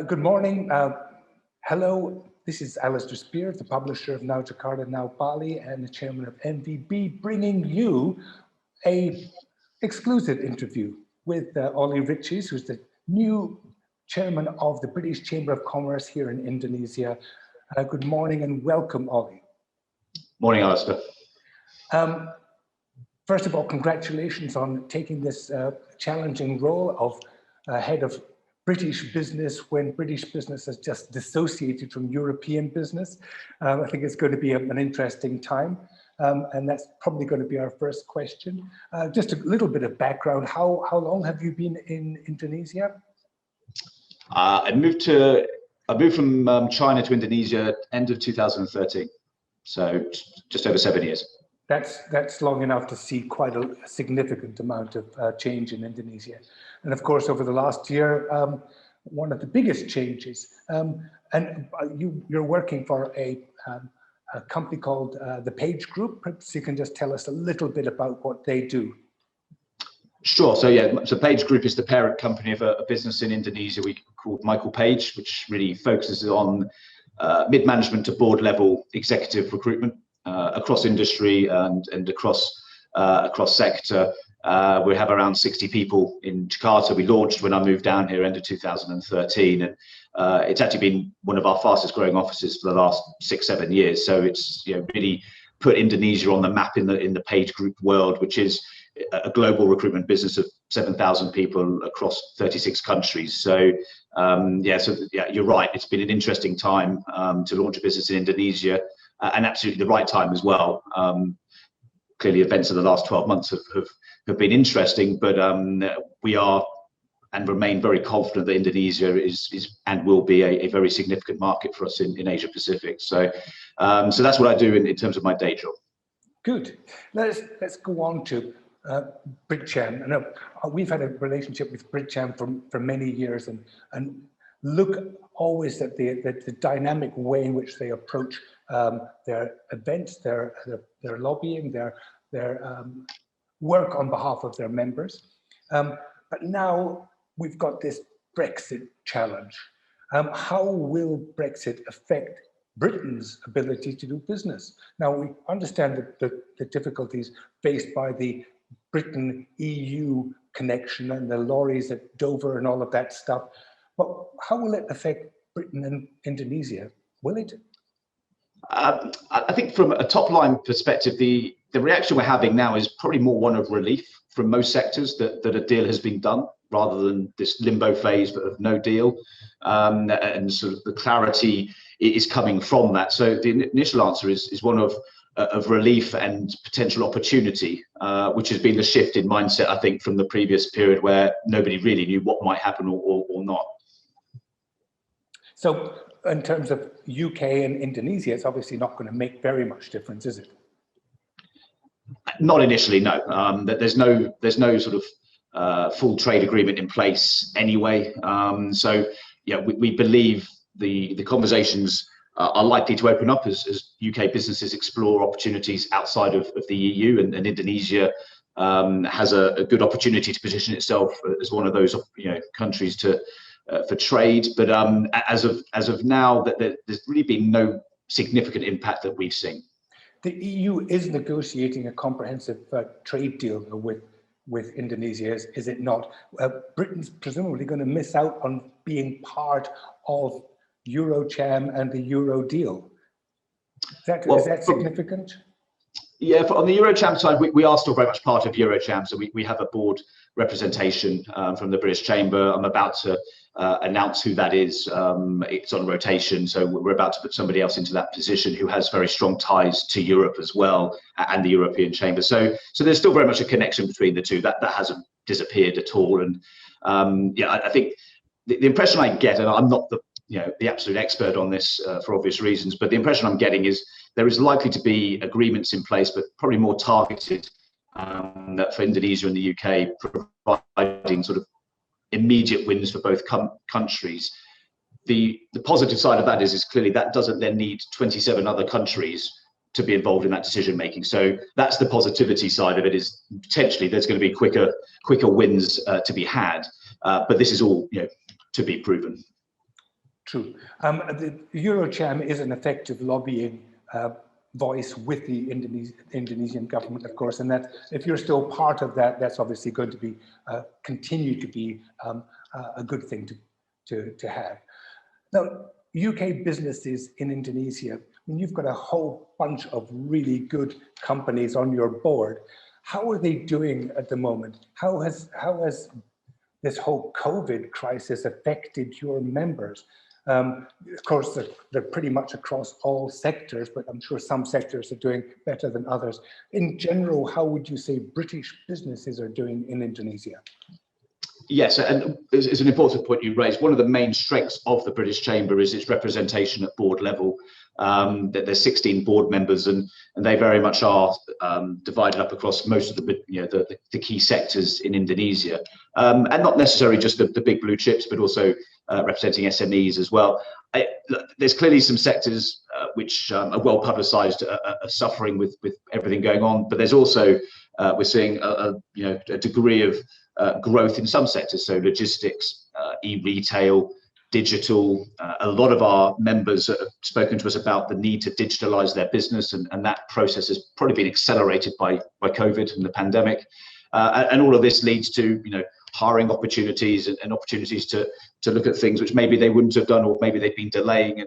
Good morning. Hello, this is Alistair Speirs, the publisher of Now Jakarta, Now Bali, and the chairman of NVB, bringing you a exclusive interview with Olly Riches, who's the new chairman of the British Chamber of Commerce here in Indonesia. Good morning and welcome, Olly. Morning, Alistair. First of all, congratulations on taking this challenging role of head of British business when British business has just dissociated from European business. I think it's going to be an interesting time. And that's probably going to be our first question. Just a little bit of background. How long have you been in Indonesia? I moved from China to Indonesia end of 2013. So just over 7 years. That's long enough to see quite a significant amount of change in Indonesia. And of course, over the last year, one of the biggest changes, and you're working for a company called the Page Group. Perhaps you can just tell us a little bit about what they do. Sure. So yeah, so Page Group is the parent company of a business in Indonesia we called Michael Page, which really focuses on mid-management to board level executive recruitment across industry and across sector. We have around 60 people in Jakarta. We launched when I moved down here end of 2013, and it's actually been one of our fastest growing offices for the last 6-7 years. So it's really put Indonesia on the map in the Page Group world, which is a global recruitment business of 7,000 people across 36 countries. So you're right. It's been an interesting time to launch a business in Indonesia, and absolutely the right time as well. Clearly, events of the last 12 months have been interesting, but we are and remain very confident that Indonesia is and will be a very significant market for us in Asia Pacific. So that's what I do in terms of my day job. Good. Let's go on to Britcham. I know we've had a relationship with Britcham for many years, and look always at the dynamic way in which they approach their events, their lobbying, their work on behalf of their members. But now we've got this Brexit challenge. How will Brexit affect Britain's ability to do business? Now, we understand the difficulties faced by the Britain-EU connection and the lorries at Dover and all of that stuff. But how will it affect Britain and Indonesia? Will it? I think from a top line perspective, the reaction we're having now is probably more one of relief from most sectors that a deal has been done, rather than this limbo phase of no deal. And sort of the clarity is coming from that. So the initial answer is one of relief and potential opportunity, which has been the shift in mindset, I think, from the previous period where nobody really knew what might happen or not. So in terms of UK and Indonesia, it's obviously not going to make very much difference, is it? Not initially, no. There's no sort of full trade agreement in place anyway. So yeah, we believe the conversations are likely to open up as UK businesses explore opportunities outside of the EU, and Indonesia has a good opportunity to position itself as one of those countries for trade. But as of now, there's really been no significant impact that we've seen. The EU is negotiating a comprehensive trade deal with Indonesia, is it not? Britain's presumably going to miss out on being part of Eurocham and the Euro deal. Is that significant? Yeah, on the Eurocham side, we are still very much part of Eurocham. So we have a board representation from the British Chamber. I'm about to announce who that is. It's on rotation, so we're about to put somebody else into that position who has very strong ties to Europe as well, and the European Chamber. So there's still very much a connection between the two. That hasn't disappeared at all. And I think the impression I get, and I'm not the absolute expert on this for obvious reasons, but the impression I'm getting is there is likely to be agreements in place, but probably more targeted for Indonesia and the UK, providing sort of immediate wins for both countries. The positive side of that is clearly that doesn't then need 27 other countries to be involved in that decision making. So that's the positivity side of it, is potentially there's going to be quicker wins to be had. But this is all to be proven. True. The Eurocham is an effective lobbying voice with the Indonesian government, of course, and that if you're still part of that, that's obviously going to be continue to be a good thing to have. Now, UK businesses in Indonesia, I mean, you've got a whole bunch of really good companies on your board. How are they doing at the moment? How has this whole COVID crisis affected your members? Of course, they're pretty much across all sectors, but I'm sure some sectors are doing better than others. In general, how would you say British businesses are doing in Indonesia? Yes, and it's an important point you raised. One of the main strengths of the British Chamber is its representation at board level. That there's 16 board members, and they very much are divided up across most of the key sectors in Indonesia, and not necessarily just the big blue chips, but also representing SMEs as well. There's clearly some sectors which are well publicised, are suffering with everything going on, but there's also we're seeing a degree of growth in some sectors, so logistics, e-retail, digital. A lot of our members have spoken to us about the need to digitalize their business, and that process has probably been accelerated by COVID and the pandemic. And all of this leads to hiring opportunities and opportunities to look at things which maybe they wouldn't have done, or maybe they've been delaying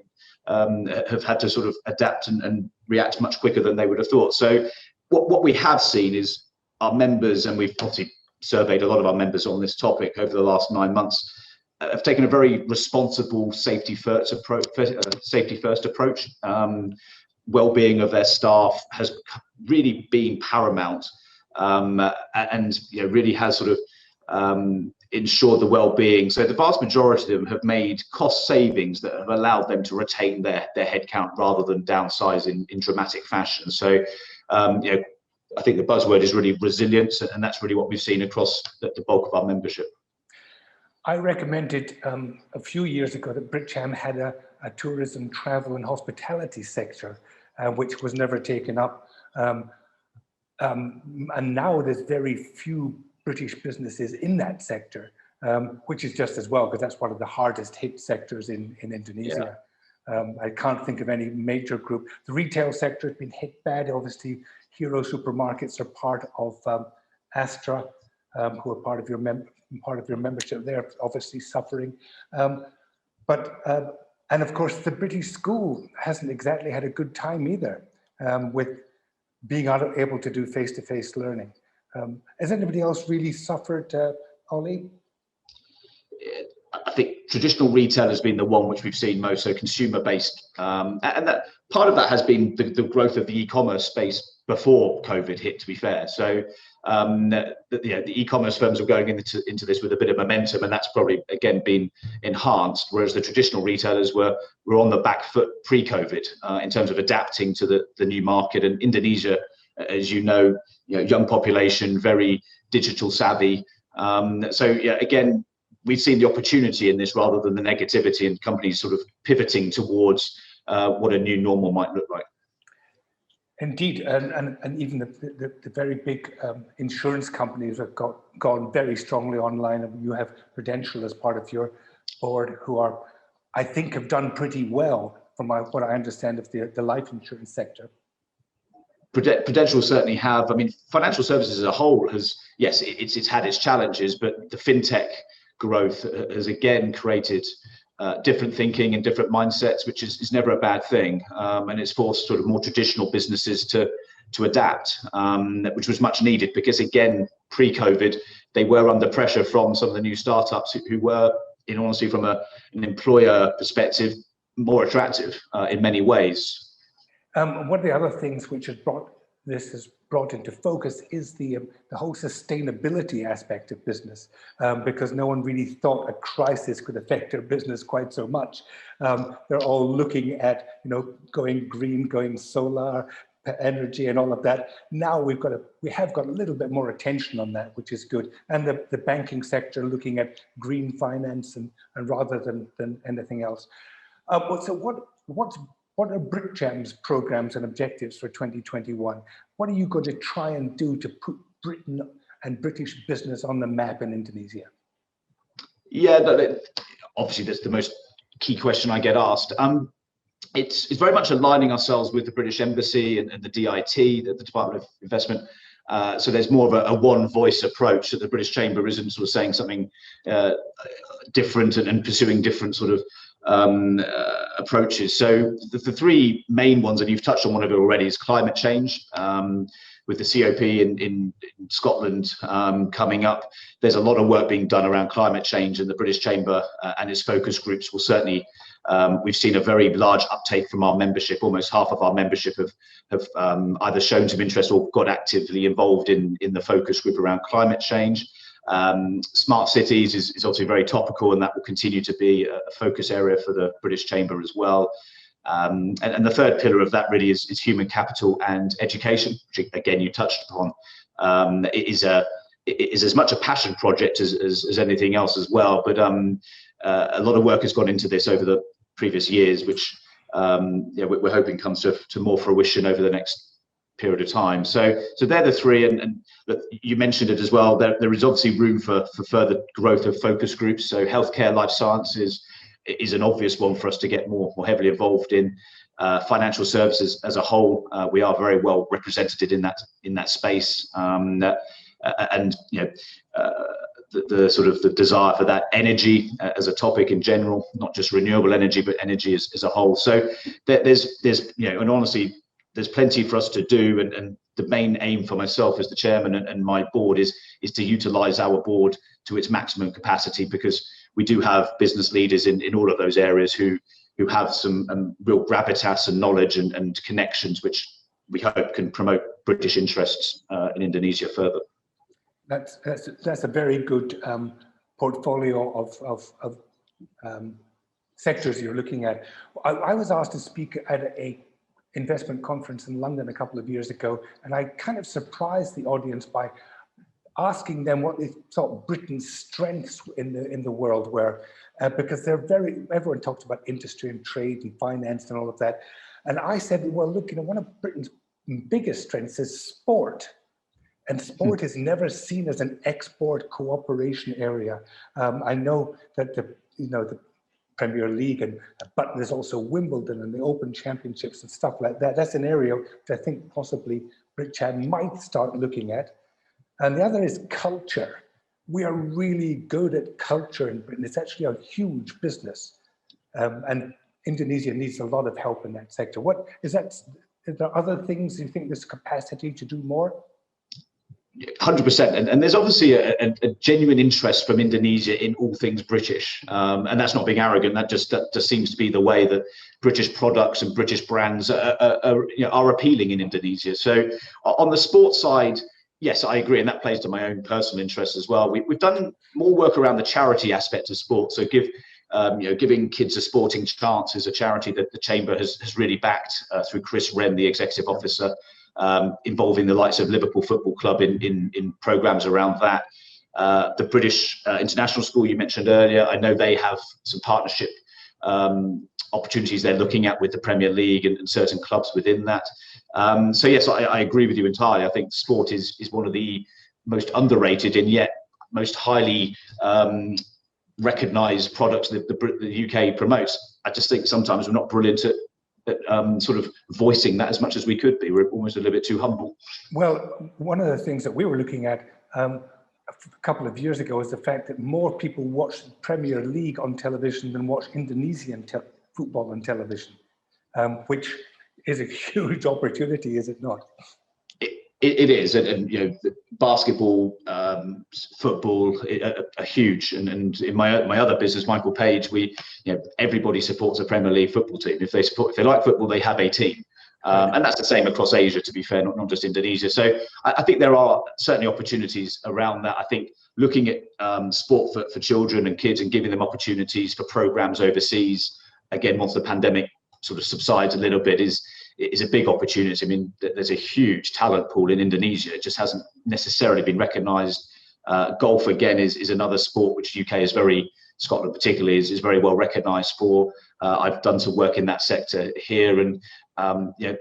and have had to sort of adapt and react much quicker than they would have thought. So what we have seen is our members, and we've obviously surveyed a lot of our members on this topic over the last 9 months, have taken a very responsible safety first approach. Well-being of their staff has really been paramount, and really has sort of ensured the well-being. So the vast majority of them have made cost savings that have allowed them to retain their headcount rather than downsize in dramatic fashion. So I think the buzzword is really resilience, and that's really what we've seen across the bulk of our membership. I recommended a few years ago that Britcham had a tourism, travel and hospitality sector, which was never taken up. And now there's very few British businesses in that sector, which is just as well, because that's one of the hardest hit sectors in Indonesia. Yeah. I can't think of any major group. The retail sector has been hit bad. Obviously, Hero supermarkets are part of Astra, who are part of your membership. They're obviously suffering. And of course, the British school hasn't exactly had a good time either, with being able to do face-to-face learning. Has anybody else really suffered, Ollie? I think traditional retail has been the one which we've seen most, so consumer-based, and that part of that has been the growth of the e-commerce space before COVID hit, to be fair. So the e-commerce firms were going into this with a bit of momentum, and that's probably again been enhanced, whereas the traditional retailers were on the back foot pre-COVID in terms of adapting to the new market. And Indonesia, as you know, young population, very digital savvy. So yeah, again, we've seen the opportunity in this rather than the negativity, and companies sort of pivoting towards what a new normal might look like. Indeed, and even the very big insurance companies have gone very strongly online. And you have Prudential as part of your board, who are, I think, have done pretty well from what I understand of the life insurance sector. Prudential certainly have. I mean, financial services as a whole has, yes, it's had its challenges, but the fintech growth has again created different thinking and different mindsets, which is never a bad thing, and it's forced sort of more traditional businesses to adapt, which was much needed, because again, pre-COVID, they were under pressure from some of the new startups who were, in honesty, from an employer perspective, more attractive in many ways. One of the other things which has brought into focus is the whole sustainability aspect of business, because no one really thought a crisis could affect their business quite so much. They're all looking at going green, going solar energy, and all of that. Now we have got a little bit more attention on that, which is good. And the banking sector looking at green finance and rather than anything else. So what are Britcham's programs and objectives for 2021? What are you going to try and do to put Britain and British business on the map in Indonesia? Yeah, obviously that's the most key question I get asked. It's very much aligning ourselves with the British Embassy and the DIT, the Department of Investment. So there's more of a one voice approach, that the British Chamber isn't sort of saying something different and pursuing different sort of approaches. So the three main ones, and you've touched on one of it already, is climate change. With the COP in Scotland coming up, there's a lot of work being done around climate change, and the British Chamber and its focus groups will certainly, we've seen a very large uptake from our membership. Almost half of our membership have either shown some interest or got actively involved in the focus group around climate change. Smart cities is obviously very topical, and that will continue to be a focus area for the British Chamber as well. And the third pillar of that really is human capital and education, which again you touched upon. It is as much a passion project as anything else as well. But a lot of work has gone into this over the previous years, which we're hoping comes to more fruition over the next period of time. So they're the three, and you mentioned it as well. There is obviously room for further growth of focus groups. So healthcare, life sciences is an obvious one for us to get more heavily involved in. Financial services as a whole, we are very well represented in that space, and the sort of the desire for that energy as a topic in general, not just renewable energy, but energy as a whole. So there's and honestly, there's plenty for us to do, and the main aim for myself as the chairman and my board is to utilize our board to its maximum capacity, because we do have business leaders in all of those areas who have some real gravitas and knowledge and connections, which we hope can promote British interests in Indonesia further. That's a very good portfolio of sectors you're looking at. I was asked to speak at a investment conference in London a couple of years ago, and I kind of surprised the audience by asking them what they thought Britain's strengths in the world were, because everyone talks about industry and trade and finance and all of that. And I said, well, look, one of Britain's biggest strengths is sport. And sport is never seen as an export cooperation area. I know that the Premier League, but there's also Wimbledon and the Open Championships and stuff like that. That's an area that I think possibly Britain might start looking at. And the other is culture. We are really good at culture in Britain. It's actually a huge business. And Indonesia needs a lot of help in that sector. Is there other things you think there's capacity to do more? 100%, and there's obviously a genuine interest from Indonesia in all things British, and that's not being arrogant. That just seems to be the way that British products and British brands are appealing in Indonesia. So on the sports side, yes, I agree, and that plays to my own personal interest as well. We've done more work around the charity aspect of sport. So giving kids a sporting chance is a charity that the Chamber has really backed through Chris Wren, the executive officer. Involving the likes of Liverpool Football Club in programs around that. The British International School you mentioned earlier, I know they have some partnership opportunities they're looking at with the Premier League and certain clubs within that. So yes, I agree with you entirely. I think sport is one of the most underrated and yet most highly recognised products that the UK promotes. I just think sometimes we're not brilliant at sort of voicing that as much as we could be. We're almost a little bit too humble. Well, one of the things that we were looking at a couple of years ago is the fact that more people watch the Premier League on television than watch Indonesian football on television, which is a huge opportunity, is it not? It is, and basketball, football are huge, and in my other business, Michael Page, everybody supports a Premier League football team. If they like football, they have a team, and that's the same across Asia, to be fair, not just Indonesia. So I think there are certainly opportunities around that. I think looking at sport for children and kids and giving them opportunities for programs overseas, again, once the pandemic sort of subsides a little bit, is a big opportunity. I mean, there's a huge talent pool in Indonesia. It just hasn't necessarily been recognised. Golf, again, is another sport which UK is very Scotland particularly is very well recognised for. I've done some work in that sector here, and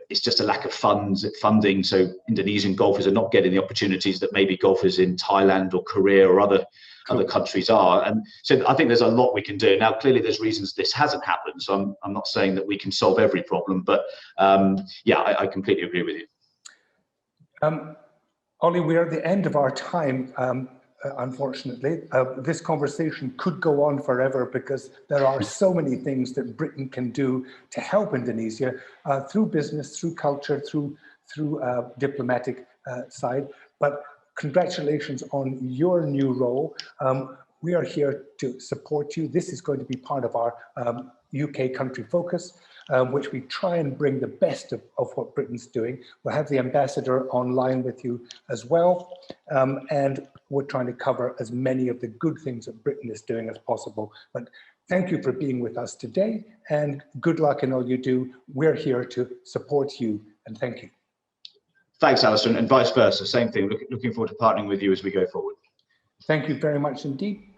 it's just a lack of funding. So Indonesian golfers are not getting the opportunities that maybe golfers in Thailand or Korea or other countries are. And so I think there's a lot we can do. Now, clearly there's reasons this hasn't happened. So I'm not saying that we can solve every problem, but I completely agree with you. Olly, we're at the end of our time. Unfortunately, this conversation could go on forever because there are so many things that Britain can do to help Indonesia through business, through culture, through diplomatic side. But congratulations on your new role. We are here to support you. This is going to be part of our UK country focus, which we try and bring the best of what Britain's doing. We'll have the ambassador online with you as well. And we're trying to cover as many of the good things that Britain is doing as possible. But thank you for being with us today, and good luck in all you do. We're here to support you, and thank you. Thanks, Alistair, and vice versa. Same thing. Looking forward to partnering with you as we go forward. Thank you very much indeed.